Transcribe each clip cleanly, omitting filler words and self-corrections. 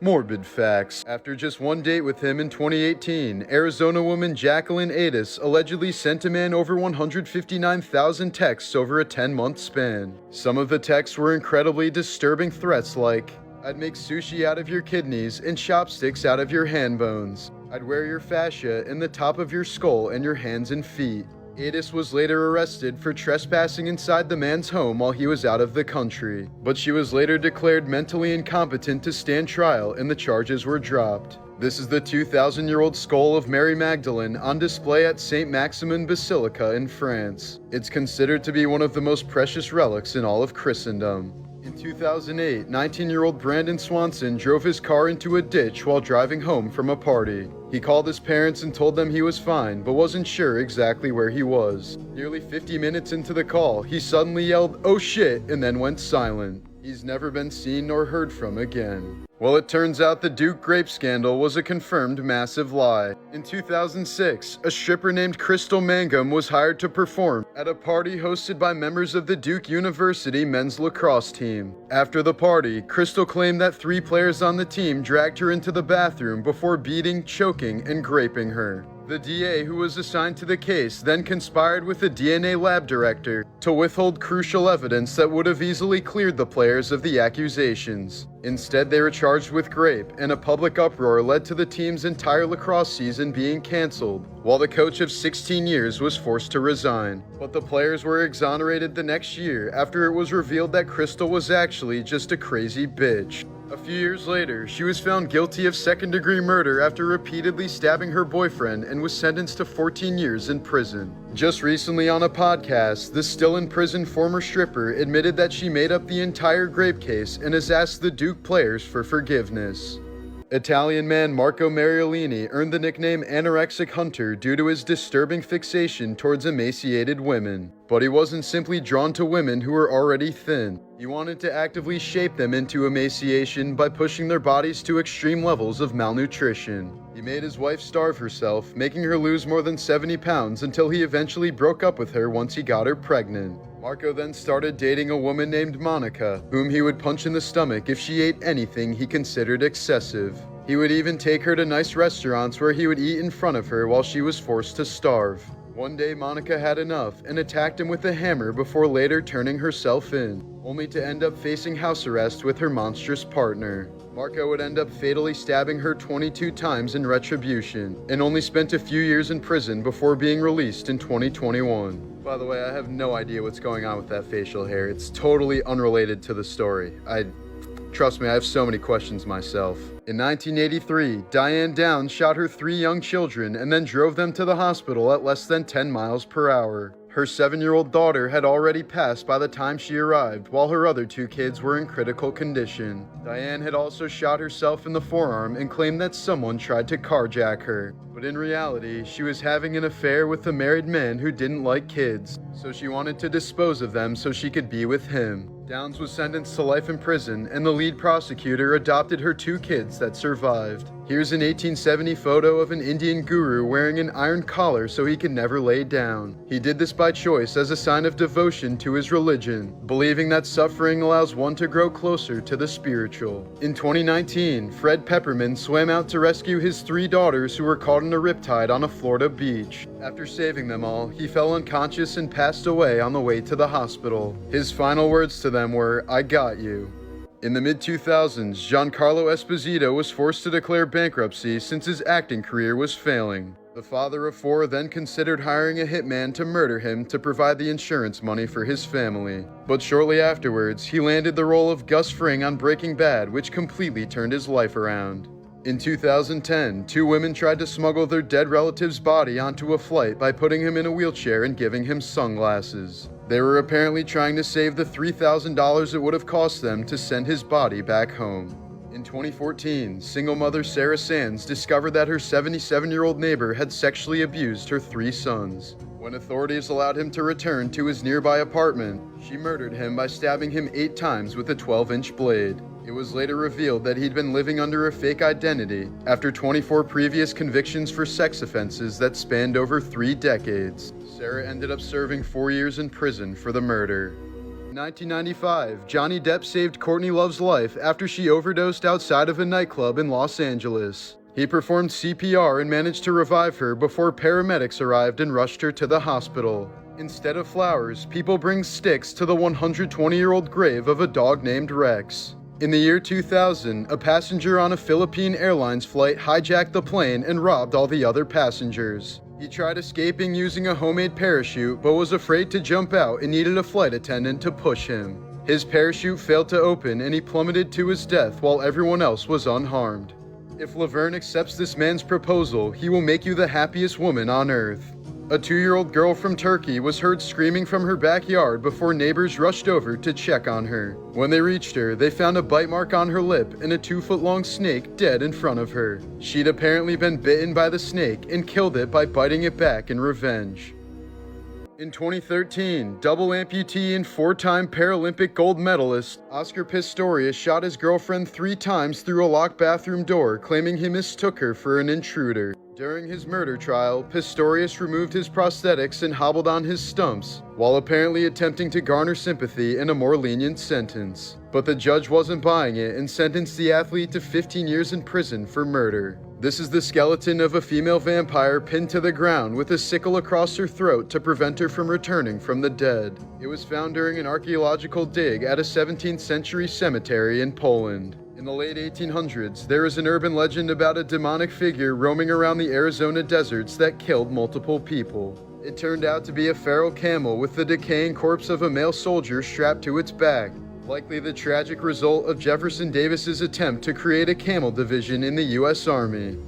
Morbid facts. After just one date with him in 2018, Arizona woman Jacqueline Adis allegedly sent a man over 159,000 texts over a 10-month span. Some of the texts were incredibly disturbing threats like, "I'd make sushi out of your kidneys and chopsticks out of your hand bones. I'd wear your fascia in the top of your skull and your hands and feet." Adis was later arrested for trespassing inside the man's home while he was out of the country, but she was later declared mentally incompetent to stand trial and the charges were dropped. This is the 2,000-year-old skull of Mary Magdalene on display at St. Maximin Basilica in France. It's considered to be one of the most precious relics in all of Christendom. In 2008, 19-year-old Brandon Swanson drove his car into a ditch while driving home from a party. He called his parents and told them he was fine, but wasn't sure exactly where he was. Nearly 50 minutes into the call, he suddenly yelled, "Oh shit," and then went silent. He's never been seen nor heard from again. Well, it turns out the Duke grape scandal was a confirmed massive lie. In 2006, a stripper named Crystal Mangum was hired to perform at a party hosted by members of the Duke University men's lacrosse team. After the party, Crystal claimed that 3 players on the team dragged her into the bathroom before beating, choking, and graping her. The DA who was assigned to the case then conspired with the DNA lab director to withhold crucial evidence that would have easily cleared the players of the accusations. Instead, they were charged with rape, and a public uproar led to the team's entire lacrosse season being canceled, while the coach of 16 years was forced to resign. But the players were exonerated the next year after it was revealed that Crystal was actually just a crazy bitch. A few years later, she was found guilty of second-degree murder after repeatedly stabbing her boyfriend and was sentenced to 14 years in prison. Just recently on a podcast, the still-in-prison former stripper admitted that she made up the entire grape case and has asked the Duke players for forgiveness. Italian man Marco Mariolini earned the nickname Anorexic Hunter due to his disturbing fixation towards emaciated women. But he wasn't simply drawn to women who were already thin. He wanted to actively shape them into emaciation by pushing their bodies to extreme levels of malnutrition. He made his wife starve herself, making her lose more than 70 pounds until he eventually broke up with her once he got her pregnant. Marco then started dating a woman named Monica, whom he would punch in the stomach if she ate anything he considered excessive. He would even take her to nice restaurants where he would eat in front of her while she was forced to starve. One day Monica had enough and attacked him with a hammer before later turning herself in, only to end up facing house arrest with her monstrous partner. Marco would end up fatally stabbing her 22 times in retribution, and only spent a few years in prison before being released in 2021. By the way, I have no idea what's going on with that facial hair. It's totally unrelated to the story. Trust me, I have so many questions myself. In 1983, Diane Downs shot her 3 young children and then drove them to the hospital at less than 10 miles per hour. Her 7-year-old daughter had already passed by the time she arrived, while her other 2 kids were in critical condition. Diane had also shot herself in the forearm and claimed that someone tried to carjack her. But in reality, she was having an affair with a married man who didn't like kids, so she wanted to dispose of them so she could be with him. Downs was sentenced to life in prison, and the lead prosecutor adopted her 2 kids that survived. Here's an 1870 photo of an Indian guru wearing an iron collar so he could never lay down. He did this by choice as a sign of devotion to his religion, believing that suffering allows one to grow closer to the spiritual. In 2019, Fred Pepperman swam out to rescue his 3 daughters who were caught in a riptide on a Florida beach. After saving them all, he fell unconscious and passed away on the way to the hospital. His final words to them were, "I got you." In the mid-2000s, Giancarlo Esposito was forced to declare bankruptcy since his acting career was failing. The father of 4 then considered hiring a hitman to murder him to provide the insurance money for his family. But shortly afterwards, he landed the role of Gus Fring on Breaking Bad, which completely turned his life around. In 2010, 2 women tried to smuggle their dead relative's body onto a flight by putting him in a wheelchair and giving him sunglasses. They were apparently trying to save the $3,000 it would have cost them to send his body back home. In 2014, single mother Sarah Sands discovered that her 77-year-old neighbor had sexually abused her 3 sons. When authorities allowed him to return to his nearby apartment, she murdered him by stabbing him 8 times with a 12-inch blade. It was later revealed that he'd been living under a fake identity after 24 previous convictions for sex offenses that spanned over 3 decades. Sarah ended up serving 4 years in prison for the murder. In 1995, Johnny Depp saved Courtney Love's life after she overdosed outside of a nightclub in Los Angeles. He performed CPR and managed to revive her before paramedics arrived and rushed her to the hospital. Instead of flowers, people bring sticks to the 120-year-old grave of a dog named Rex. In the year 2000, a passenger on a Philippine Airlines flight hijacked the plane and robbed all the other passengers. He tried escaping using a homemade parachute, but was afraid to jump out and needed a flight attendant to push him. His parachute failed to open and he plummeted to his death while everyone else was unharmed. If Laverne accepts this man's proposal, he will make you the happiest woman on earth. A 2-year-old girl from Turkey was heard screaming from her backyard before neighbors rushed over to check on her. When they reached her, they found a bite mark on her lip and a 2-foot-long snake dead in front of her. She'd apparently been bitten by the snake and killed it by biting it back in revenge. In 2013, double amputee and 4-time Paralympic gold medalist Oscar Pistorius shot his girlfriend 3 times through a locked bathroom door, claiming he mistook her for an intruder. During his murder trial, Pistorius removed his prosthetics and hobbled on his stumps, while apparently attempting to garner sympathy and a more lenient sentence. But the judge wasn't buying it and sentenced the athlete to 15 years in prison for murder. This is the skeleton of a female vampire pinned to the ground with a sickle across her throat to prevent her from returning from the dead. It was found during an archaeological dig at a 17th century cemetery in Poland. In the late 1800s, there is an urban legend about a demonic figure roaming around the Arizona deserts that killed multiple people. It turned out to be a feral camel with the decaying corpse of a male soldier strapped to its back, likely the tragic result of Jefferson Davis's attempt to create a camel division in the U.S. Army.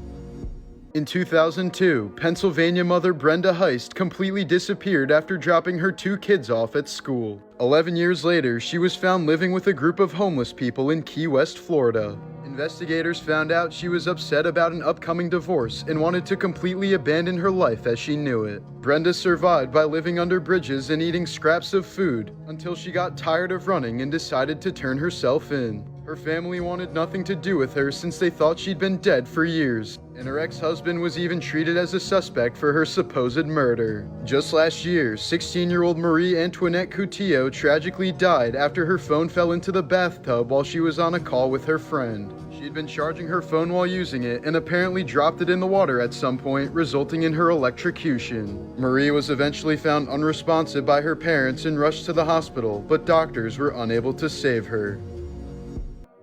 In 2002, Pennsylvania mother Brenda Heist completely disappeared after dropping her 2 kids off at school. 11 years later, she was found living with a group of homeless people in Key West, Florida. Investigators found out she was upset about an upcoming divorce and wanted to completely abandon her life as she knew it. Brenda survived by living under bridges and eating scraps of food until she got tired of running and decided to turn herself in. Her family wanted nothing to do with her since they thought she'd been dead for years, and her ex-husband was even treated as a suspect for her supposed murder. Just last year, 16-year-old Marie Antoinette Coutillo tragically died after her phone fell into the bathtub while she was on a call with her friend. She'd been charging her phone while using it and apparently dropped it in the water at some point, resulting in her electrocution. Marie was eventually found unresponsive by her parents and rushed to the hospital, but doctors were unable to save her.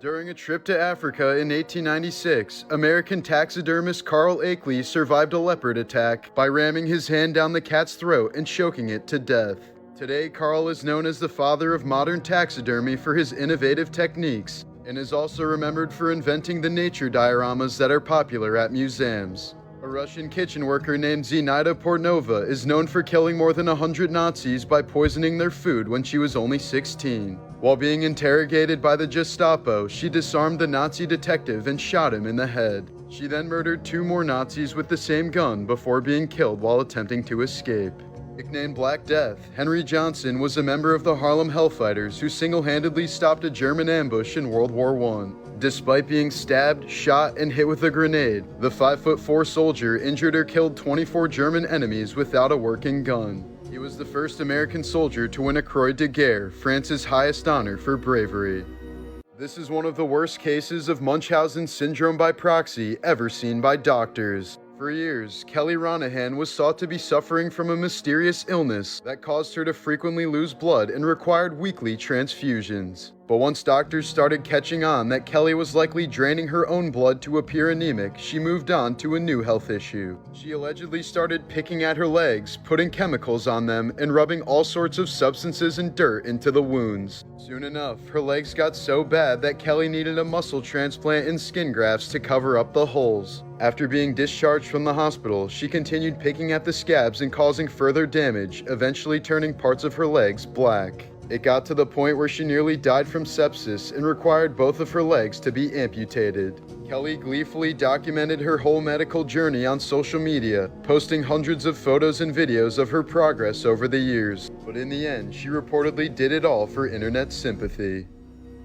During a trip to Africa in 1896, American taxidermist Carl Akeley survived a leopard attack by ramming his hand down the cat's throat and choking it to death. Today, Carl is known as the father of modern taxidermy for his innovative techniques, and is also remembered for inventing the nature dioramas that are popular at museums. A Russian kitchen worker named Zinaida Portnova is known for killing more than 100 Nazis by poisoning their food when she was only 16. While being interrogated by the Gestapo, she disarmed the Nazi detective and shot him in the head. She then murdered 2 more Nazis with the same gun before being killed while attempting to escape. Nicknamed Black Death, Henry Johnson was a member of the Harlem Hellfighters who single-handedly stopped a German ambush in World War I. Despite being stabbed, shot, and hit with a grenade, the 5'4" soldier injured or killed 24 German enemies without a working gun. He was the first American soldier to win a Croix de Guerre, France's highest honor for bravery. This is one of the worst cases of Munchausen syndrome by proxy ever seen by doctors. For years, Kelly Ronahan was thought to be suffering from a mysterious illness that caused her to frequently lose blood and required weekly transfusions. But once doctors started catching on that Kelly was likely draining her own blood to appear anemic, she moved on to a new health issue. She allegedly started picking at her legs, putting chemicals on them, and rubbing all sorts of substances and dirt into the wounds. Soon enough, her legs got so bad that Kelly needed a muscle transplant and skin grafts to cover up the holes. After being discharged from the hospital, she continued picking at the scabs and causing further damage, eventually turning parts of her legs black. It got to the point where she nearly died from sepsis and required both of her legs to be amputated. Kelly gleefully documented her whole medical journey on social media, posting hundreds of photos and videos of her progress over the years. But in the end, she reportedly did it all for internet sympathy.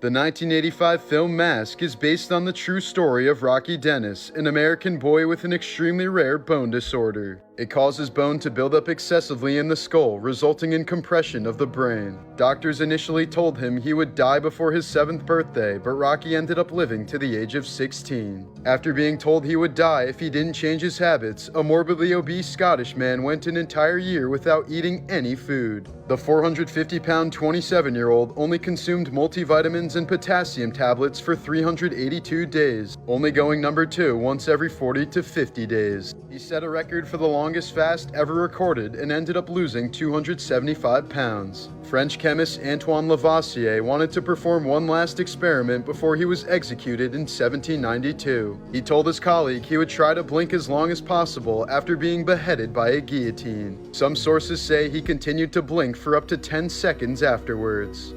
The 1985 film Mask is based on the true story of Rocky Dennis, an American boy with an extremely rare bone disorder. It causes bone to build up excessively in the skull, resulting in compression of the brain. Doctors initially told him he would die before his 7th birthday, but Rocky ended up living to the age of 16. After being told he would die if he didn't change his habits, a morbidly obese Scottish man went an entire year without eating any food. The 450-pound 27-year-old only consumed multivitamins and potassium tablets for 382 days, only going number 2 once every 40 to 50 days. He set a record for the longest fast ever recorded and ended up losing 275 pounds. French chemist Antoine Lavoisier wanted to perform one last experiment before he was executed in 1792. He told his colleague he would try to blink as long as possible after being beheaded by a guillotine. Some sources say he continued to blink for up to 10 seconds afterwards.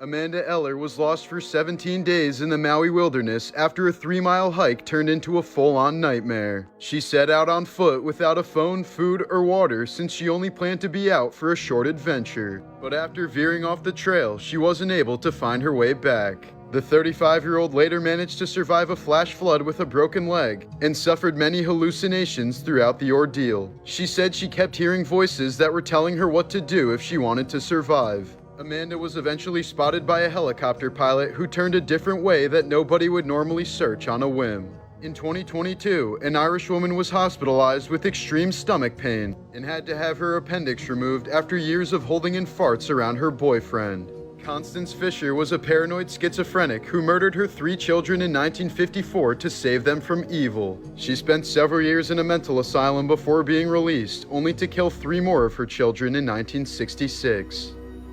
Amanda Eller was lost for 17 days in the Maui wilderness after a 3-mile hike turned into a full-on nightmare. She set out on foot without a phone, food, or water since she only planned to be out for a short adventure. But after veering off the trail, she wasn't able to find her way back. The 35-year-old later managed to survive a flash flood with a broken leg and suffered many hallucinations throughout the ordeal. She said she kept hearing voices that were telling her what to do if she wanted to survive. Amanda was eventually spotted by a helicopter pilot who turned a different way that nobody would normally search on a whim. In 2022, an Irish woman was hospitalized with extreme stomach pain and had to have her appendix removed after years of holding in farts around her boyfriend. Constance Fisher was a paranoid schizophrenic who murdered her 3 children in 1954 to save them from evil. She spent several years in a mental asylum before being released, only to kill 3 more of her children in 1966.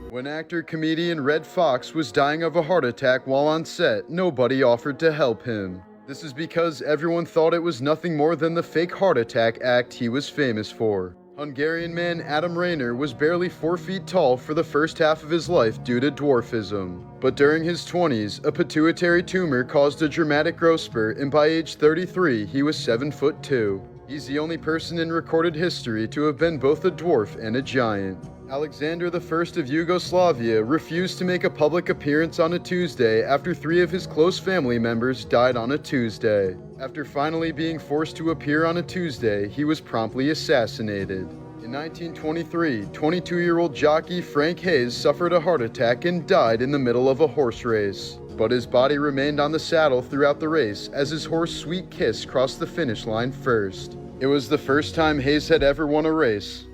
When actor-comedian Red Fox was dying of a heart attack while on set, nobody offered to help him. This is because everyone thought it was nothing more than the fake heart attack act he was famous for. Hungarian man Adam Rayner was barely 4 feet tall for the first half of his life due to dwarfism. But during his 20s, a pituitary tumor caused a dramatic growth spurt, and by age 33, he was 7'2". He's the only person in recorded history to have been both a dwarf and a giant. Alexander I of Yugoslavia refused to make a public appearance on a Tuesday after 3 of his close family members died on a Tuesday. After finally being forced to appear on a Tuesday, he was promptly assassinated. In 1923, 22-year-old jockey Frank Hayes suffered a heart attack and died in the middle of a horse race. But his body remained on the saddle throughout the race as his horse Sweet Kiss crossed the finish line first. It was the first time Hayes had ever won a race.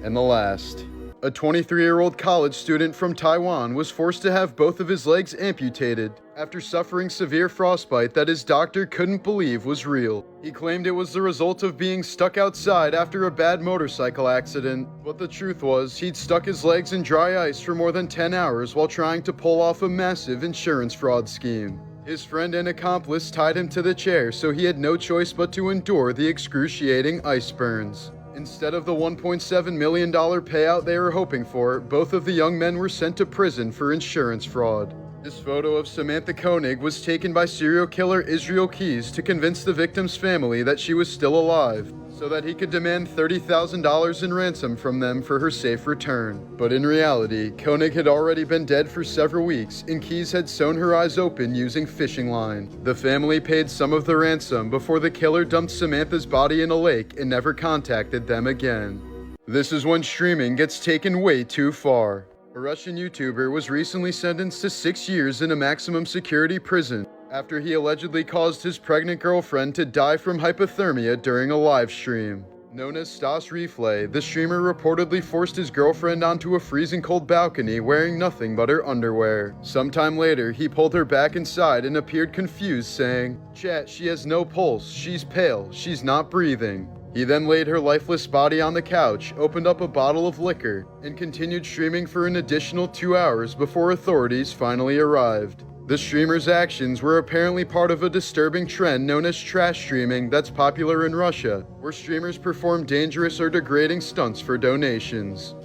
And the last. A 23-year-old college student from Taiwan was forced to have both of his legs amputated after suffering severe frostbite that his doctor couldn't believe was real. He claimed it was the result of being stuck outside after a bad motorcycle accident, but the truth was he'd stuck his legs in dry ice for more than 10 hours while trying to pull off a massive insurance fraud scheme. His friend and accomplice tied him to the chair, so he had no choice but to endure the excruciating ice burns. Instead of the $1.7 million payout they were hoping for, both of the young men were sent to prison for insurance fraud. This photo of Samantha Koenig was taken by serial killer Israel Keys to convince the victim's family that she was still alive, so that he could demand $30,000 in ransom from them for her safe return. But in reality, Koenig had already been dead for several weeks, and Keys had sewn her eyes open using fishing line. The family paid some of the ransom before the killer dumped Samantha's body in a lake and never contacted them again. This is when streaming gets taken way too far. A Russian YouTuber was recently sentenced to 6 years in a maximum security prison after he allegedly caused his pregnant girlfriend to die from hypothermia during a live stream. Known as Stas Reflay, the streamer reportedly forced his girlfriend onto a freezing cold balcony wearing nothing but her underwear. Sometime later, he pulled her back inside and appeared confused, saying, "Chat, she has no pulse, she's pale, she's not breathing." He then laid her lifeless body on the couch, opened up a bottle of liquor, and continued streaming for an additional 2 hours before authorities finally arrived. The streamer's actions were apparently part of a disturbing trend known as trash streaming that's popular in Russia, where streamers perform dangerous or degrading stunts for donations.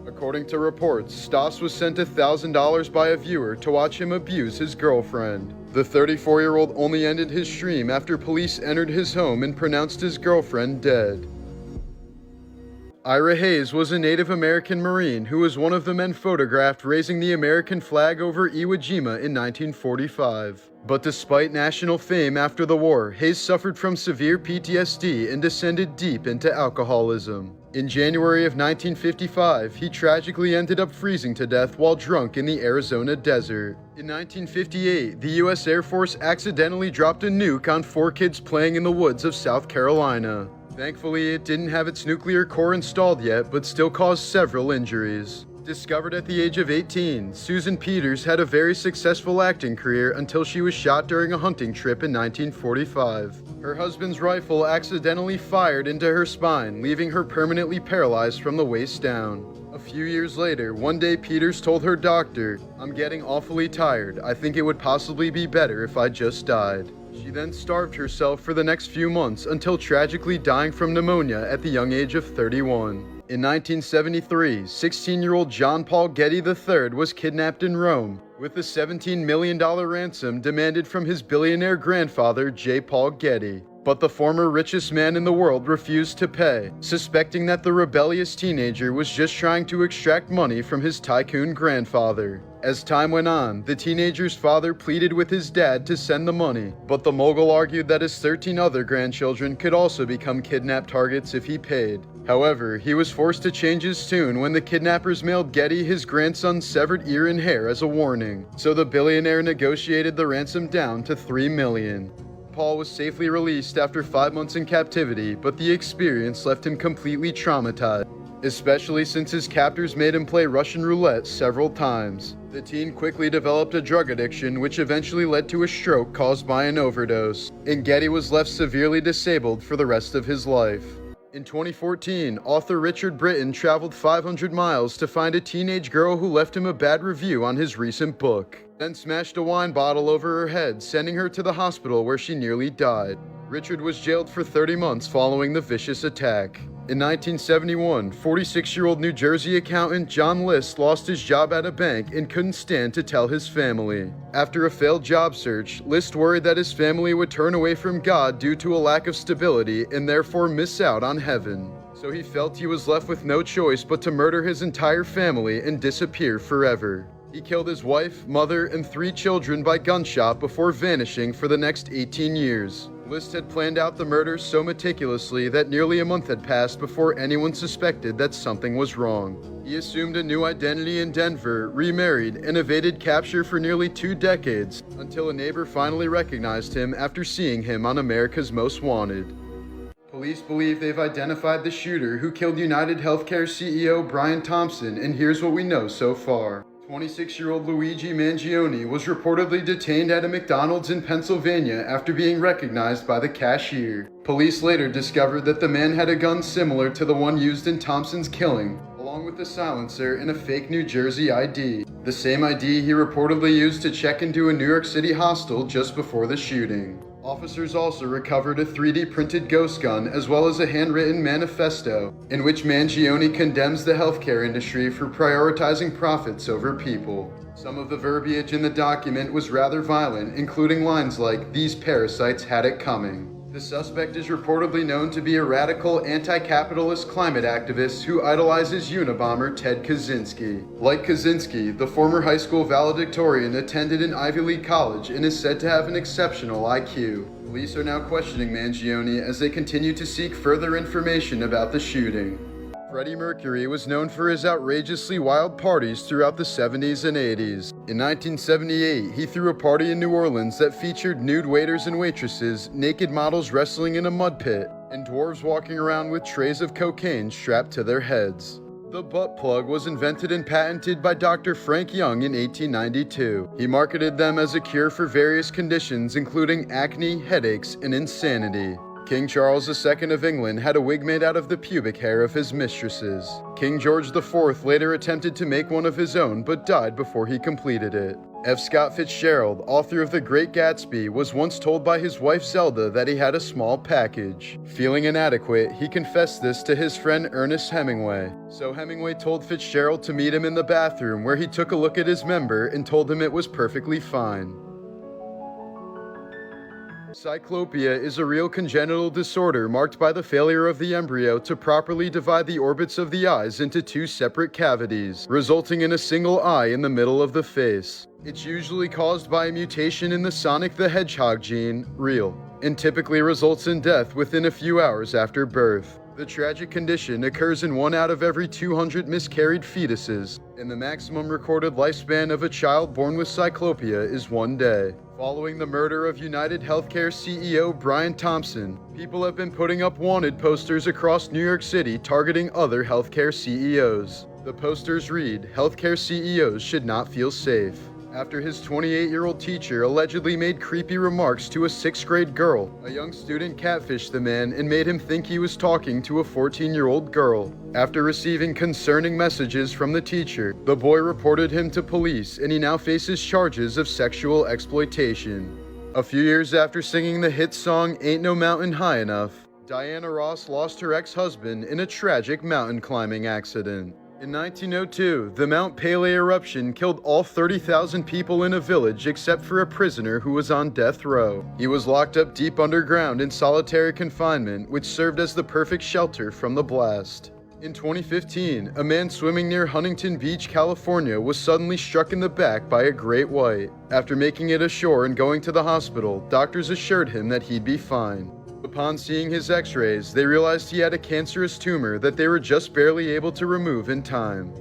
According to reports, Stas was sent $1,000 by a viewer to watch him abuse his girlfriend. The 34-year-old only ended his stream after police entered his home and pronounced his girlfriend dead. Ira Hayes was a Native American Marine who was one of the men photographed raising the American flag over Iwo Jima in 1945. But despite national fame after the war, Hayes suffered from severe PTSD and descended deep into alcoholism. In January of 1955, he tragically ended up freezing to death while drunk in the Arizona desert. In 1958, the U.S. Air Force accidentally dropped a nuke on 4 kids playing in the woods of South Carolina. Thankfully, it didn't have its nuclear core installed yet, but still caused several injuries. Discovered at the age of 18, Susan Peters had a very successful acting career until she was shot during a hunting trip in 1945. Her husband's rifle accidentally fired into her spine, leaving her permanently paralyzed from the waist down. A few years later, one day Peters told her doctor, "I'm getting awfully tired. I think it would possibly be better if I just died." She then starved herself for the next few months until tragically dying from pneumonia at the young age of 31. In 1973, 16-year-old John Paul Getty III was kidnapped in Rome, with a $17 million ransom demanded from his billionaire grandfather, J. Paul Getty. But the former richest man in the world refused to pay, suspecting that the rebellious teenager was just trying to extract money from his tycoon grandfather. As time went on, the teenager's father pleaded with his dad to send the money, but the mogul argued that his 13 other grandchildren could also become kidnap targets if he paid. However, he was forced to change his tune when the kidnappers mailed Getty his grandson's severed ear and hair as a warning, so the billionaire negotiated the ransom down to $3 million. Paul was safely released after 5 months in captivity, but the experience left him completely traumatized, especially since his captors made him play Russian roulette several times. The teen quickly developed a drug addiction, which eventually led to a stroke caused by an overdose, and Getty was left severely disabled for the rest of his life. In 2014, author Richard Britton traveled 500 miles to find a teenage girl who left him a bad review on his recent book, then smashed a wine bottle over her head, sending her to the hospital where she nearly died. Richard was jailed for 30 months following the vicious attack. In 1971, 46-year-old New Jersey accountant John List lost his job at a bank and couldn't stand to tell his family. After a failed job search, List worried that his family would turn away from God due to a lack of stability and therefore miss out on heaven. So he felt he was left with no choice but to murder his entire family and disappear forever. He killed his wife, mother, and 3 children by gunshot before vanishing for the next 18 years. List had planned out the murder so meticulously that nearly a month had passed before anyone suspected that something was wrong. He assumed a new identity in Denver, remarried, and evaded capture for nearly 2 decades, until a neighbor finally recognized him after seeing him on America's Most Wanted. Police believe they've identified the shooter who killed United Healthcare CEO Brian Thompson, and here's what we know so far. 26-year-old Luigi Mangione was reportedly detained at a McDonald's in Pennsylvania after being recognized by the cashier. Police later discovered that the man had a gun similar to the one used in Thompson's killing, along with a silencer and a fake New Jersey ID, the same ID he reportedly used to check into a New York City hostel just before the shooting. Officers also recovered a 3D printed ghost gun as well as a handwritten manifesto in which Mangione condemns the healthcare industry for prioritizing profits over people. Some of the verbiage in the document was rather violent, including lines like, "These parasites had it coming." The suspect is reportedly known to be a radical anti-capitalist climate activist who idolizes Unabomber Ted Kaczynski. Like Kaczynski, the former high school valedictorian attended an Ivy League college and is said to have an exceptional IQ. Police are now questioning Mangione as they continue to seek further information about the shooting. Freddie Mercury was known for his outrageously wild parties throughout the 70s and 80s. In 1978, he threw a party in New Orleans that featured nude waiters and waitresses, naked models wrestling in a mud pit, and dwarves walking around with trays of cocaine strapped to their heads. The butt plug was invented and patented by Dr. Frank Young in 1892. He marketed them as a cure for various conditions including acne, headaches, and insanity. King Charles II of England had a wig made out of the pubic hair of his mistresses. King George IV later attempted to make one of his own but died before he completed it. F. Scott Fitzgerald, author of The Great Gatsby, was once told by his wife Zelda that he had a small package. Feeling inadequate, he confessed this to his friend Ernest Hemingway. So Hemingway told Fitzgerald to meet him in the bathroom, where he took a look at his member and told him it was perfectly fine. Cyclopia is a real congenital disorder marked by the failure of the embryo to properly divide the orbits of the eyes into two separate cavities, resulting in a single eye in the middle of the face. It's usually caused by a mutation in the Sonic the Hedgehog gene, real, and typically results in death within a few hours after birth. The tragic condition occurs in 1 out of every 200 miscarried fetuses, and the maximum recorded lifespan of a child born with cyclopia is 1 day. Following the murder of United Healthcare CEO Brian Thompson, people have been putting up wanted posters across New York City targeting other healthcare CEOs. The posters read, "Healthcare CEOs should not feel safe," after his 28-year-old teacher allegedly made creepy remarks to a 6th grade girl. A young student catfished the man and made him think he was talking to a 14-year-old girl. After receiving concerning messages from the teacher, the boy reported him to police, and he now faces charges of sexual exploitation. A few years after singing the hit song "Ain't No Mountain High Enough," Diana Ross lost her ex-husband in a tragic mountain climbing accident. In 1902, the Mount Pelee eruption killed all 30,000 people in a village except for a prisoner who was on death row. He was locked up deep underground in solitary confinement, which served as the perfect shelter from the blast. In 2015, a man swimming near Huntington Beach, California was suddenly struck in the back by a great white. After making it ashore and going to the hospital, doctors assured him that he'd be fine. Upon seeing his x-rays, they realized he had a cancerous tumor that they were just barely able to remove in time.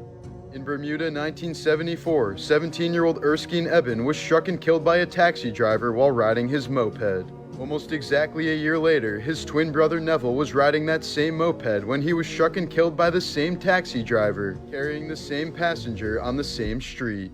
In Bermuda, 1974, 17-year-old Erskine Eben was struck and killed by a taxi driver while riding his moped. Almost exactly a year later, his twin brother Neville was riding that same moped when he was struck and killed by the same taxi driver, carrying the same passenger on the same street.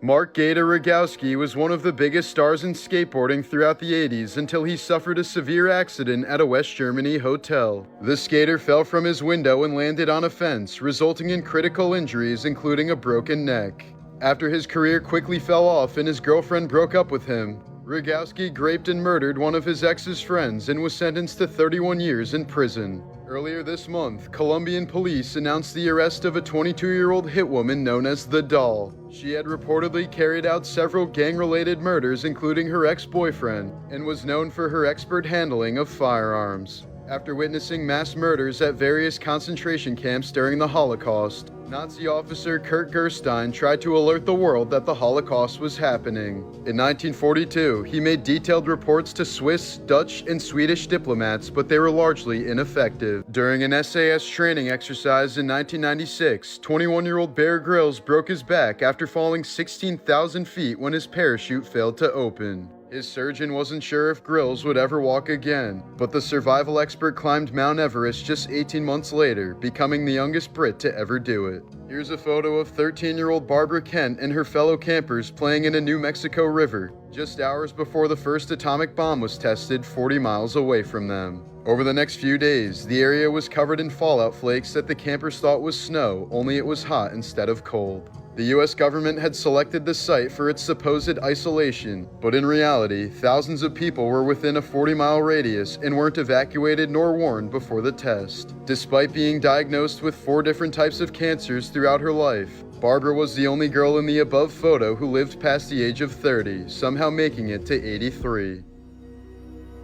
Mark Gator Rogowski was one of the biggest stars in skateboarding throughout the 80s until he suffered a severe accident at a West Germany hotel. The skater fell from his window and landed on a fence, resulting in critical injuries including a broken neck. After his career quickly fell off and his girlfriend broke up with him, Rogowski raped and murdered one of his ex's friends and was sentenced to 31 years in prison. Earlier this month, Colombian police announced the arrest of a 22-year-old hitwoman known as The Doll. She had reportedly carried out several gang-related murders, including her ex-boyfriend, and was known for her expert handling of firearms. After witnessing mass murders at various concentration camps during the Holocaust, Nazi officer Kurt Gerstein tried to alert the world that the Holocaust was happening. In 1942, he made detailed reports to Swiss, Dutch, and Swedish diplomats, but they were largely ineffective. During an SAS training exercise in 1996, 21-year-old Bear Grylls broke his back after falling 16,000 feet when his parachute failed to open. His surgeon wasn't sure if Grylls would ever walk again, but the survival expert climbed Mount Everest just 18 months later, becoming the youngest Brit to ever do it. Here's a photo of 13-year-old Barbara Kent and her fellow campers playing in a New Mexico river, just hours before the first atomic bomb was tested 40 miles away from them. Over the next few days, the area was covered in fallout flakes that the campers thought was snow, only it was hot instead of cold. The US government had selected the site for its supposed isolation, but in reality, thousands of people were within a 40-mile radius and weren't evacuated nor warned before the test. Despite being diagnosed with 4 different types of cancers throughout her life, Barbara was the only girl in the above photo who lived past the age of 30, somehow making it to 83.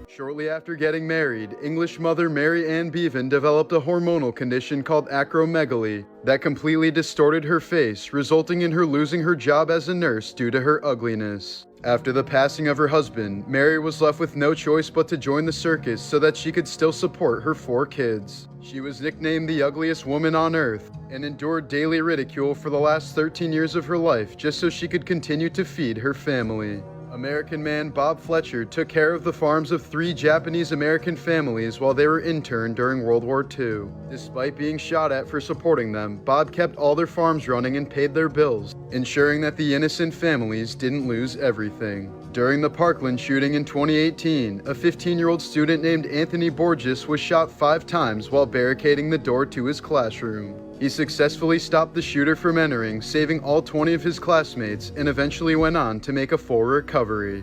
Shortly after getting married, English mother Mary Ann Bevan developed a hormonal condition called acromegaly that completely distorted her face, resulting in her losing her job as a nurse due to her ugliness. After the passing of her husband, Mary was left with no choice but to join the circus so that she could still support her 4 kids. She was nicknamed the ugliest woman on earth and endured daily ridicule for the last 13 years of her life just so she could continue to feed her family. American man Bob Fletcher took care of the farms of 3 Japanese-American families while they were interned during World War II. Despite being shot at for supporting them, Bob kept all their farms running and paid their bills, ensuring that the innocent families didn't lose everything. During the Parkland shooting in 2018, a 15-year-old student named Anthony Borges was shot 5 times while barricading the door to his classroom. He successfully stopped the shooter from entering, saving all 20 of his classmates, and eventually went on to make a full recovery.